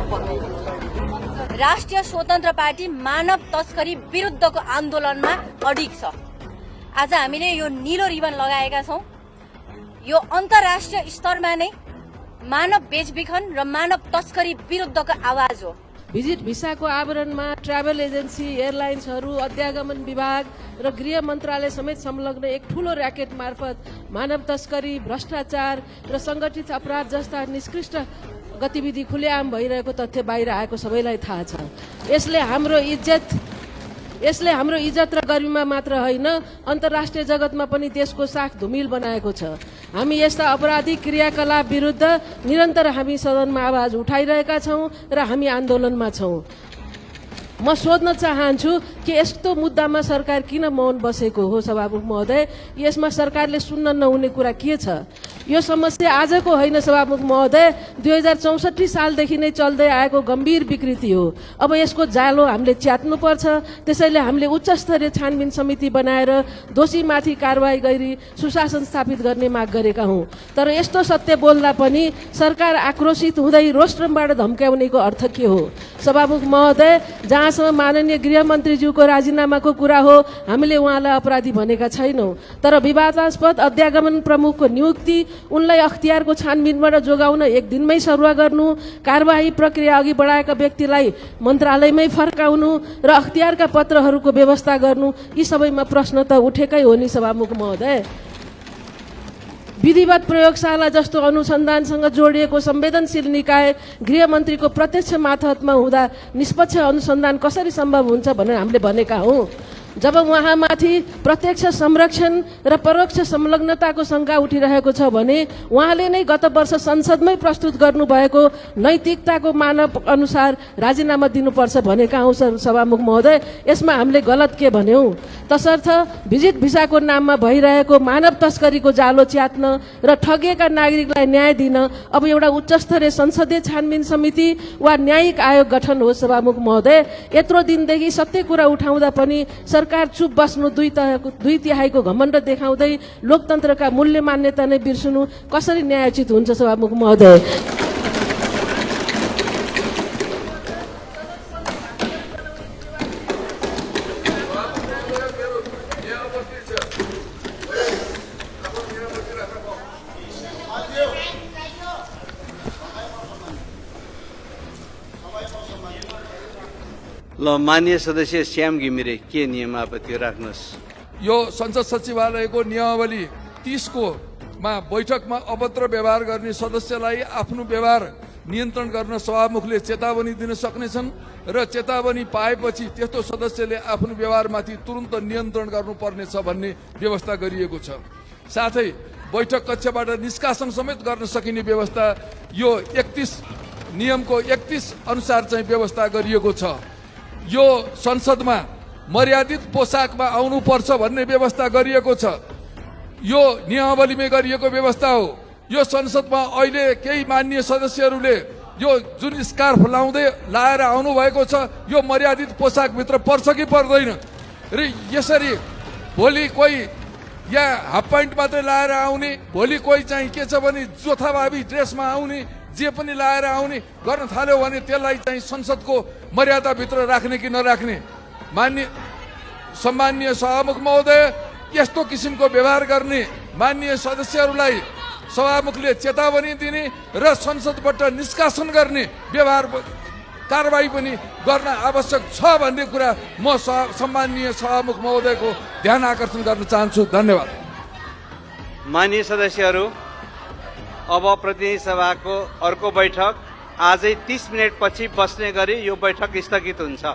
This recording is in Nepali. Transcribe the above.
प्राध्यापक राष्ट्रिय स्वतन्त्र पार्टी मानव तस्करी विरुद्धको आन्दोलनमा अडिग छ। आज हामीले यो नीलो रिबन लगाएका छौं। यो अन्तर्राष्ट्रिय स्तरमा नै मानव बेचबिखन र मानव तस्करी विरुद्धको आवाज हो। भिजिट भिसाको आवरणमा ट्राभल एजेन्सी, एयरलाइन्सहरू, अध्यागमन विभाग र गृह मन्त्रालय समेत संलग्न एक ठूलो र्याकेट मार्फत मानव तस्करी, भ्रष्टाचार र संगठित अपराध जस्ता निकृष्ट गतिविधि खुलेआम भइरहेको तथ्य बाहिर आएको सबैलाई थाहा छ। यसले हाम्रो इज्जत र गरिमा मात्र होइन, अन्तर्राष्ट्रिय जगतमा पनि देशको साख धुमिल बनाएको छ। हामी यस्ता आपराधिक क्रियाकलाप विरुद्ध निरन्तर हामी सदनमा आवाज उठाइरहेका छौं र हामी आन्दोलनमा छौं। म सोध्न चाहन्छु कि यस्तो मुद्दामा सरकार किन मौन बसेको हो? सभामुख महोदय, यसमा सरकारले सुन्न नहुने कुरा के छ? यो समस्या आजको होइन सभामुख महोदय, 2064 सालदेखि नै चल्दै आएको गम्भीर विकृति हो। अब यसको जालो हामीले च्यात्नुपर्छ। त्यसैले हामीले उच्च स्तरीय छानबिन समिति बनाएर दोषीमाथि कारवाही गरी सुशासन स्थापित गर्ने माग गरेका हौं। तर यस्तो सत्य बोल्दा पनि सरकार आक्रोशित हुँदै रोस्ट्रमबाट धम्क्याउनेको अर्थ के हो? सभामुख महोदय, जहाँसम्म माननीय गृहमन्त्रीज्यूको राजीनामाको कुरा हो, हामीले उहाँलाई अपराधी भनेका छैनौं। तर विवादास्पद अध्यागमन प्रमुखको नियुक्ति, उनलाई अख्तियारको छानबिनबाट जोगाउन एक दिनमै सरुवा गर्नु, कारवाही प्रक्रिया अघि बढाएका व्यक्तिलाई मन्त्रालयमै फर्काउनु र अख्तियारका पत्रहरूको व्यवस्था गर्नु, यी सबैमा प्रश्न त उठेकै हो नि सभामुख महोदय। विधिवत प्रयोगशाला जस्तो अनुसन्धानसँग जोडिएको संवेदनशील निकाय गृहमन्त्रीको प्रत्यक्ष मातहतमा हुँदा निष्पक्ष अनुसन्धान कसरी सम्भव हुन्छ भनेर हामीले भनेका हौं। जब उहाँमाथि प्रत्यक्ष संरक्षण र परोक्ष संलग्नताको शंका उठिरहेको छ भने उहाँले नै गत वर्ष संसदमै प्रस्तुत गर्नुभएको नैतिकताको मानक अनुसार राजीनामा दिनुपर्छ भनेका हौं सभामुख महोदय। यसमा हामीले गलत के भन्यौं? तसर्थ भिजिट भिसाको नाममा भइरहेको मानव तस्करीको जालो च्यात्न र ठगिएका नागरिकलाई न्याय दिन अब एउटा उच्चस्तरीय संसदीय छानबिन समिति वा न्यायिक आयोग गठन हो सभामुख महोदय। यत्रो दिनदेखि सत्य कुरा उठाउँदा पनि सरकार चुप बस्नु, दुई तिहाईको घमण्ड देखाउँदै लोकतन्त्रका मूल्य मान्यता नै बिर्सनु कसरी न्यायोचित हुन्छ सभामुख महोदय? ल, माननीय सदस्य श्याम घिमिरे, के नियम आपत्ति राख्नुहोस्। यो संसद सचिवालयको नियमावली 30 को बैठकमा अभद्र व्यवहार गर्ने सदस्यलाई आफ्नो व्यवहार नियन्त्रण गर्न सभामुखले चेतावनी दिन सक्नेछन् र चेतावनी पाएपछि त्यस्तो सदस्यले आफ्नो व्यवहारमाथि तुरन्त नियन्त्रण गर्नुपर्नेछ भन्ने व्यवस्था गरिएको छ। साथै बैठक कक्षबाट निष्कासन समेत गर्न सकिने व्यवस्था यो 31 नियमको 31 अनुसार चाहिँ व्यवस्था गरिएको छ। यो संसदमा मर्यादित पोसाकमा आउनुपर्छ भन्ने व्यवस्था गरिएको छ। यो नियमावलीमै गरिएको व्यवस्था हो। यो संसदमा अहिले केही माननीय सदस्यहरूले यो जुन स्कार्फ लाएर आउनु भएको छ, यो मर्यादित पोसाकभित्र पर्छ कि पर्दैन? र यसरी भोलि कोही यहाँ हाफ प्यान्ट मात्रै लाएर आउने, भोलि कोही चाहिँ के छ भने जोथाभावी ड्रेसमा आउने, जे पनि लाएर आउने गर्न थाल्यो भने त्यसलाई चाहिँ संसदको मर्यादाभित्र राख्ने कि नराख्ने? सम्माननीय सभामुख महोदय, यस्तो किसिमको व्यवहार गर्ने माननीय सदस्यहरूलाई सभामुखले चेतावनी दिने र संसदबाट निष्कासन गर्ने व्यवहार कारबाही पनि गर्न आवश्यक छ भन्ने कुरा म सम्माननीय सभामुख महोदयको ध्यान आकर्षण गर्न चाहन्छु। धन्यवाद। माननीय सदस्यहरू, अब प्रतिनिधि सभाको अर्को बैठक आजै 30 मिनट पछि बस्ने गरी यो बैठक स्थगित हुन्छ।